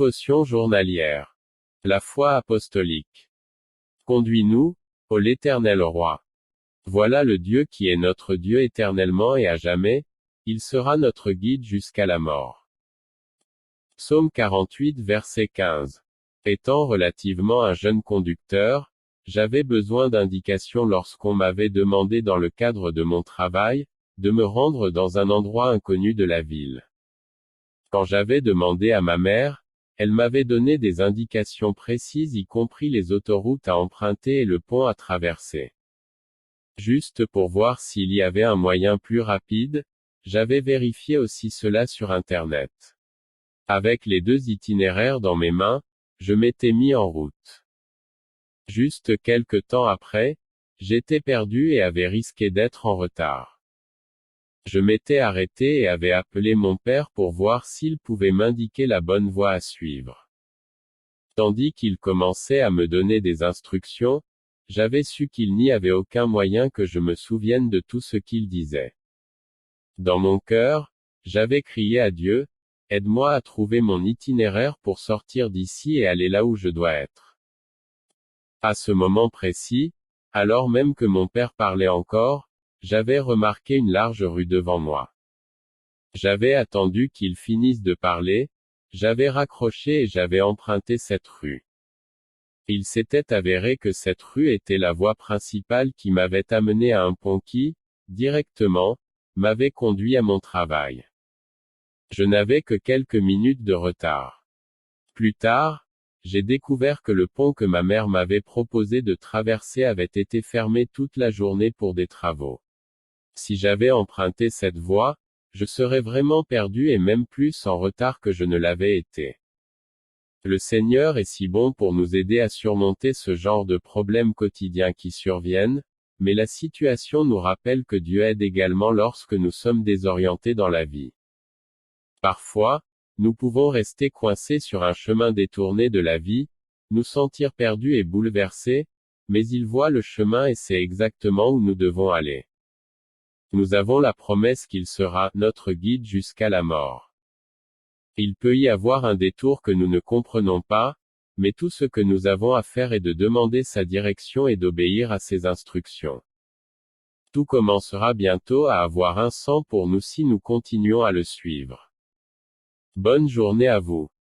Dévotion journalière. La foi apostolique. Conduis-nous, ô l'Éternel Roi. Voilà le Dieu qui est notre Dieu éternellement et à jamais, il sera notre guide jusqu'à la mort. Psaume 48 verset 15. Étant relativement un jeune conducteur, j'avais besoin d'indications lorsqu'on m'avait demandé dans le cadre de mon travail, de me rendre dans un endroit inconnu de la ville. Quand j'avais demandé à ma mère, elle m'avait donné des indications précises y compris les autoroutes à emprunter et le pont à traverser. Juste pour voir s'il y avait un moyen plus rapide, j'avais vérifié aussi cela sur Internet. Avec les 2 itinéraires dans mes mains, je m'étais mis en route. Juste quelque temps après, j'étais perdu et avais risqué d'être en retard. Je m'étais arrêté et avais appelé mon père pour voir s'il pouvait m'indiquer la bonne voie à suivre. Tandis qu'il commençait à me donner des instructions, j'avais su qu'il n'y avait aucun moyen que je me souvienne de tout ce qu'il disait. Dans mon cœur, j'avais crié à Dieu, aide-moi à trouver mon itinéraire pour sortir d'ici et aller là où je dois être. À ce moment précis, alors même que mon père parlait encore, j'avais remarqué une large rue devant moi. J'avais attendu qu'il finisse de parler, j'avais raccroché et j'avais emprunté cette rue. Il s'était avéré que cette rue était la voie principale qui m'avait amené à un pont qui, directement, m'avait conduit à mon travail. Je n'avais que quelques minutes de retard. Plus tard, j'ai découvert que le pont que ma mère m'avait proposé de traverser avait été fermé toute la journée pour des travaux. Si j'avais emprunté cette voie, je serais vraiment perdu et même plus en retard que je ne l'avais été. Le Seigneur est si bon pour nous aider à surmonter ce genre de problèmes quotidiens qui surviennent, mais la situation nous rappelle que Dieu aide également lorsque nous sommes désorientés dans la vie. Parfois, nous pouvons rester coincés sur un chemin détourné de la vie, nous sentir perdus et bouleversés, mais il voit le chemin et sait exactement où nous devons aller. Nous avons la promesse qu'il sera notre guide jusqu'à la mort. Il peut y avoir un détour que nous ne comprenons pas, mais tout ce que nous avons à faire est de demander sa direction et d'obéir à ses instructions. Tout commencera bientôt à avoir un sens pour nous si nous continuons à le suivre. Bonne journée à vous.